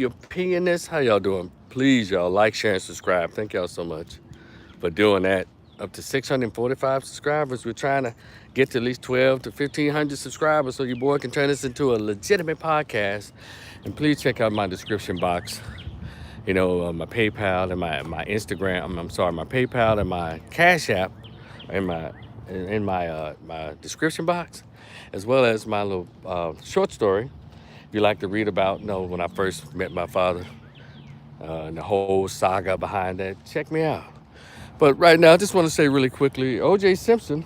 Opinionist. How y'all doing? Please, y'all, like, share, and subscribe. Thank y'all so much for doing that. Up to 645 subscribers. We're trying to get to at least 12 to 1,500 subscribers so your boy can turn this into a legitimate podcast. And please check out my description box. My PayPal and my Instagram. I'm sorry, my PayPal and my Cash App in my description box, as well as my little short story. If you like to read about, when I first met my father, and the whole saga behind that, check me out. But right now, I just want to say really quickly, O.J. Simpson,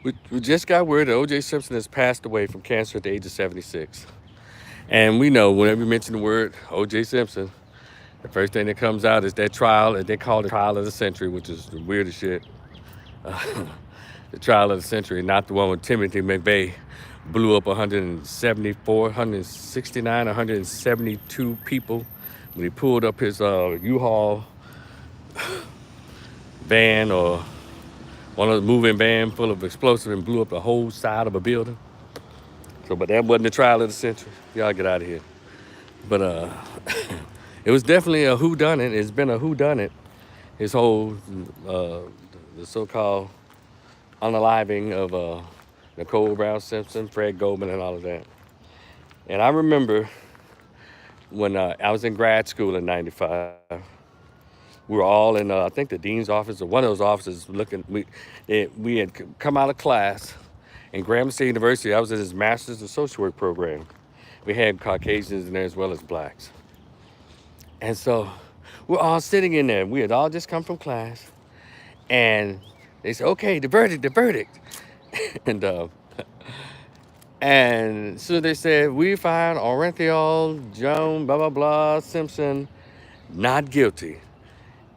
we just got word that O.J. Simpson has passed away from cancer at the age of 76. And we know whenever you mention the word O.J. Simpson, the first thing that comes out is that trial, that they call it trial of the century, which is the weirdest shit. The trial of the century, not the one with Timothy McVeigh blew up 174, 169, 172 people when he pulled up his U-Haul van, or one of the moving van full of explosives, and blew up the whole side of a building. But that wasn't the trial of the century. Y'all get out of here. But it was definitely a whodunit. It's been a whodunit. His whole, the so-called unaliving of Nicole Brown Simpson, Fred Goldman, and all of that. And I remember when I was in grad school in '95. We were all in, I think, the dean's office, or one of those offices, looking. We had come out of class in Graham State University. I was in his master's in social work program. We had Caucasians in there as well as blacks. And so we're all sitting in there. We had all just come from class. And they said, okay, the verdict. and and so they said, we find Orenthal, Joan, blah, blah, blah, Simpson, not guilty.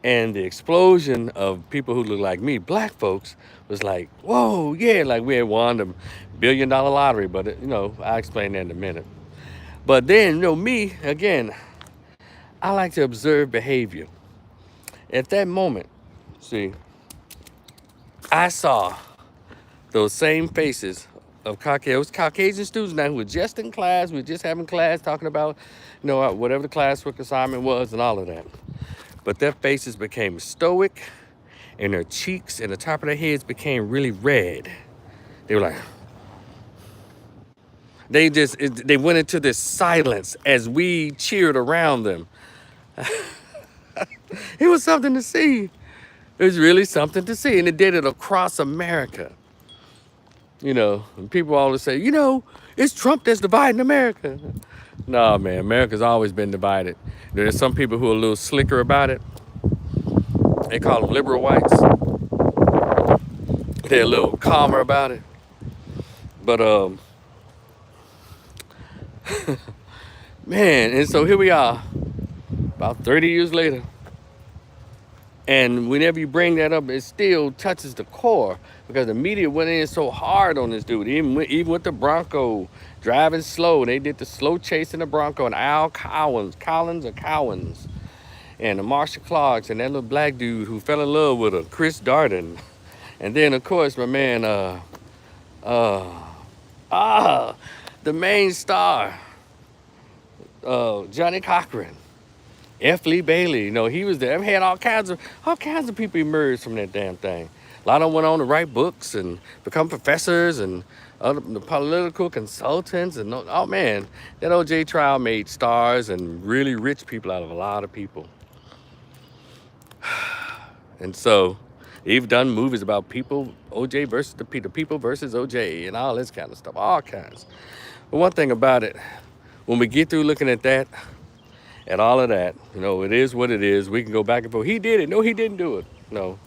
And the explosion of people who look like me, black folks, was like, whoa, yeah, like we had won the $1 billion lottery. But, I'll explain that in a minute. But then, me, again, I like to observe behavior. At that moment, see, I saw those same faces of Caucasian students now who were just in class. We were just having class talking about, whatever the classwork assignment was and all of that. But their faces became stoic, and their cheeks and the top of their heads became really red. They were like, they went into this silence as we cheered around them. It was something to see. It was really something to see. And it did it across America. And people always say, it's Trump that's dividing America. No, man, America's always been divided. There's some people who are a little slicker about it. They call them liberal whites. They're a little calmer about it. But, man, and so here we are, about 30 years later. And whenever you bring that up, it still touches the core, because the media went in so hard on this dude. Even with the Bronco driving slow, they did the slow chase in the Bronco, and Al Collins, and the Marsha Clarks, and that little black dude who fell in love with her, Chris Darden. And then, of course, my man, the main star, Johnny Cochran. F. Lee Bailey, he was there. We had all kinds of people emerge from that damn thing. A lot of them went on to write books and become professors and other political consultants. And oh man, that O.J. trial made stars and really rich people out of a lot of people. And so they've done movies about people, O.J. versus the people versus O.J. and all this kind of stuff, all kinds. But one thing about it, when we get through looking at that, at all of that, it is what it is. We can go back and forth. He did it. No, he didn't do it. No.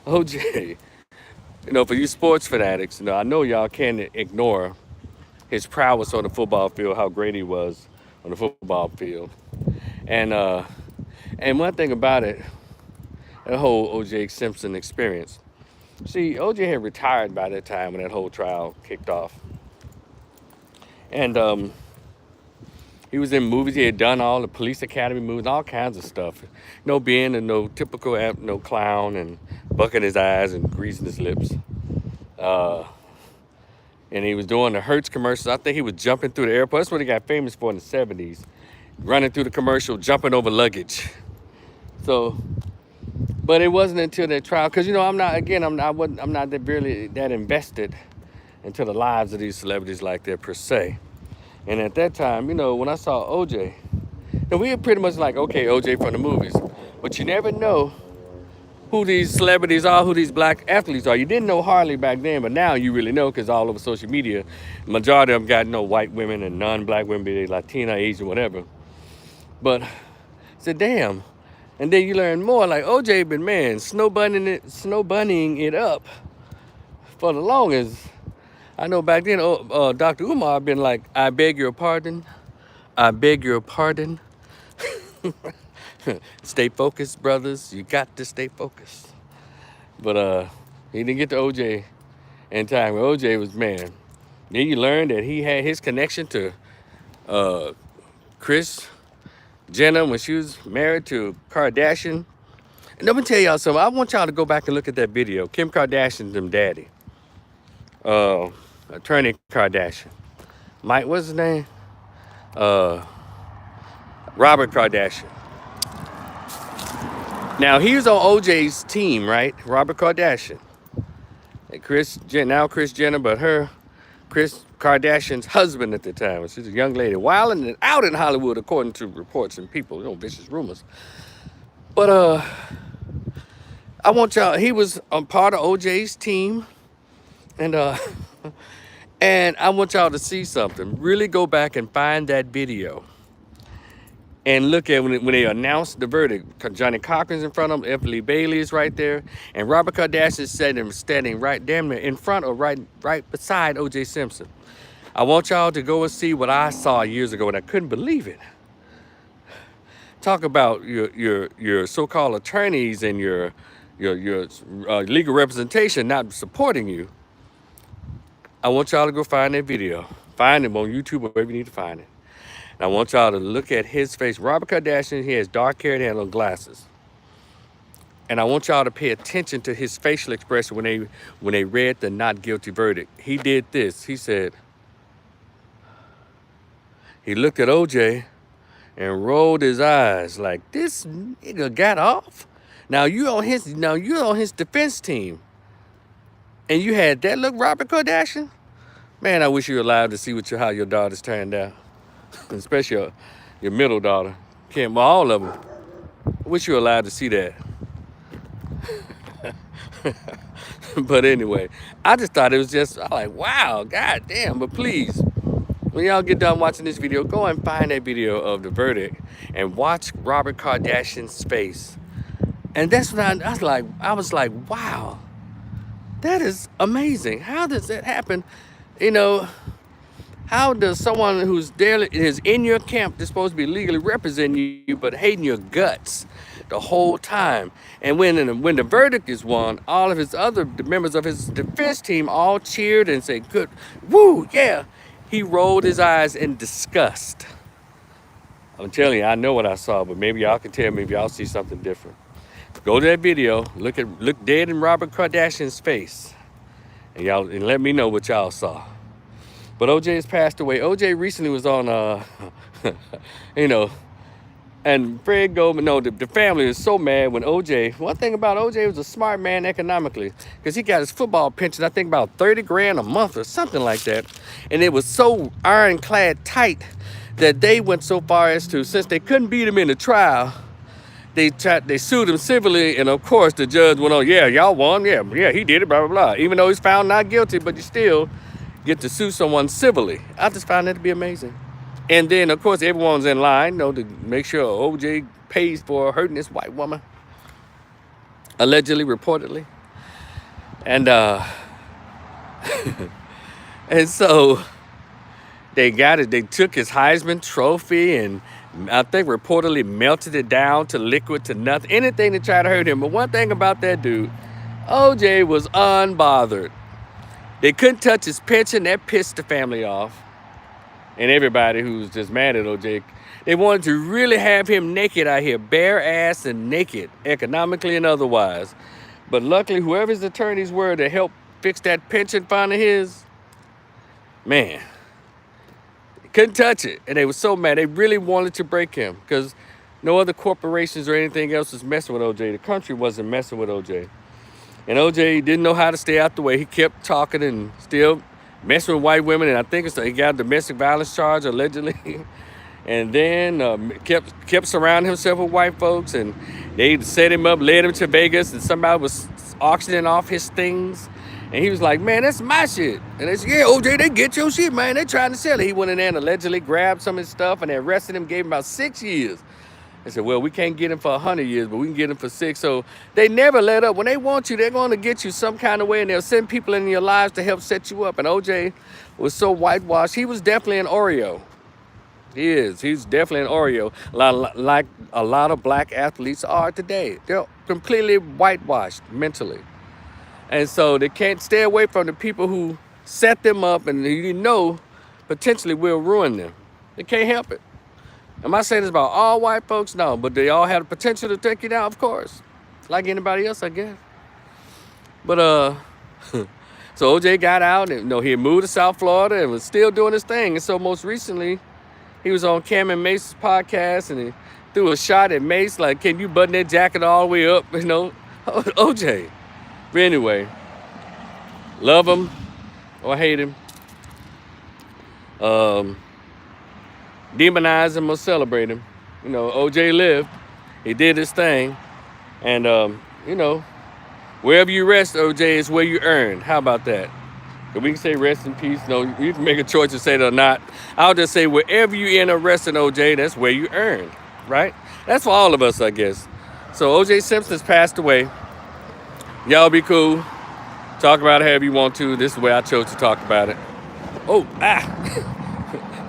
OJ, for you sports fanatics, I know y'all can't ignore his prowess on the football field, how great he was on the football field. And one thing about it, the whole O.J. Simpson experience. See, O.J. had retired by that time when that whole trial kicked off. And he was in movies. He had done all the Police Academy movies, all kinds of stuff. Being a typical clown and bucking his eyes and greasing his lips. And he was doing the Hertz commercials. I think he was jumping through the airport. That's what he got famous for in the 70s. running through the commercial, jumping over luggage. So, but it wasn't until that trial, because I'm not really that invested into the lives of these celebrities like that per se. And at that time, when I saw OJ, and we were pretty much like, okay, OJ from the movies, but you never know who these celebrities are, who these black athletes are. You didn't know hardly back then, but now you really know, because all over social media, majority of them got white women and non-black women, be they Latina, Asian, whatever. But I said, damn. And then you learn more, like OJ been, man, snow bunnying it up for the longest. I know back then, Dr. Umar been like, I beg your pardon. I beg your pardon. Stay focused, brothers. You got to stay focused. But he didn't get to OJ in time. OJ was, man. Then you learn that he had his connection to Kris Jenner when she was married to Kardashian. And let me tell y'all something. I want y'all to go back and look at that video. Kim Kardashian's them daddy. Attorney Kardashian. Mike, what's his name? Robert Kardashian. Now, he was on OJ's team, right? Robert Kardashian. And Kris Jenner, but Kris Kardashian's husband at the time. She's a young lady, wilding and out in Hollywood, according to reports and people, vicious rumors. But I want y'all, he was part of OJ's team. And and I want y'all to see something. Really go back and find that video. And look at when they announced the verdict. Johnny Cochran's in front of him, F. Lee Bailey is right there, and Robert Kardashian is standing right damn near in front or right beside O.J. Simpson. I want y'all to go and see what I saw years ago, and I couldn't believe it. Talk about your so-called attorneys and your legal representation not supporting you. I want y'all to go find that video. Find him on YouTube or wherever you need to find it. And I want y'all to look at his face. Robert Kardashian, he has dark hair and he had little glasses. And I want y'all to pay attention to his facial expression when they read the not guilty verdict. He did this. He said, he looked at OJ and rolled his eyes like, this nigga got off. Now you're on his defense team. And you had that look, Robert Kardashian? Man, I wish you were alive to see how your daughters turned out. Especially your middle daughter. All of them. I wish you were alive to see that. But anyway, I just thought it was I'm like, wow, goddamn. But please, when y'all get done watching this video, go and find that video of the verdict and watch Robert Kardashian's face. And that's when I was like, wow, that is amazing. How does that happen? How does someone who's is in your camp, that's supposed to be legally representing you, but hating your guts the whole time? And when the verdict is won, all of the members of his defense team all cheered and said, good, woo, yeah. He rolled his eyes in disgust. I'm telling you, I know what I saw, but maybe y'all can tell me if y'all see something different. Go to that video, look dead in Robert Kardashian's face, and let me know what y'all saw. But OJ has passed away. OJ recently was on, and Fred Goldman, the family is so mad when OJ, one thing about OJ was a smart man economically, because he got his football pension, I think about 30 grand a month or something like that. And it was so ironclad tight that they went so far as to, since they couldn't beat him in the trial, they sued him civilly. And of course the judge went on, yeah, y'all won. Yeah, he did it, blah, blah, blah. Even though he's found not guilty, but you still get to sue someone civilly. I just found that to be amazing. And then, of course, everyone's in line, to make sure OJ pays for hurting this white woman, allegedly, reportedly. And and so they got it. They took his Heisman Trophy and I think reportedly melted it down to liquid, to nothing, anything to try to hurt him. But one thing about that dude, OJ was unbothered. They couldn't touch his pension. That pissed the family off. And everybody who's just mad at OJ. They wanted to really have him naked out here, bare ass and naked, economically and otherwise. But luckily, whoever his attorneys were to help fix that pension fund of his, man, Couldn't touch it. And they were so mad. They really wanted to break him because no other corporations or anything else was messing with OJ. The country wasn't messing with OJ. And OJ didn't know how to stay out the way. He kept talking and still messing with white women. And I think he got a domestic violence charge, allegedly. And then kept surrounding himself with white folks. And they set him up, led him to Vegas. And somebody was auctioning off his things. And he was like, man, that's my shit. And they said, yeah, OJ, they get your shit, man. They trying to sell it. He went in there and allegedly grabbed some of his stuff. And they arrested him, gave him about 6 years. They said, well, we can't get him for 100 years, but we can get him for 6. So they never let up. When they want you, they're going to get you some kind of way, and they'll send people in your lives to help set you up. And OJ was so whitewashed. He was definitely an Oreo. He is. He's definitely an Oreo, like a lot of black athletes are today. They're completely whitewashed mentally. And so they can't stay away from the people who set them up and you know potentially will ruin them. They can't help it. Am I saying this about all white folks? No, but they all have the potential to take you down, of course. Like anybody else, I guess. But so OJ got out and he had moved to South Florida and was still doing his thing. And so most recently, he was on Cam and Mace's podcast and he threw a shot at Mace, like, can you button that jacket all the way up? OJ. But anyway, love him or hate him. Demonize him or celebrate him. OJ lived. He did his thing. And, wherever you rest, OJ, is where you earn. How about that? If we can say rest in peace. No, you can make a choice to say it or not. I'll just say wherever you end up resting, OJ, that's where you earn. Right? That's for all of us, I guess. So OJ Simpson's passed away. Y'all be cool. Talk about it however you want to. This is the way I chose to talk about it.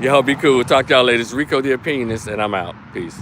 Y'all be cool. Talk to y'all later. It's Rico the Opinionist, and I'm out. Peace.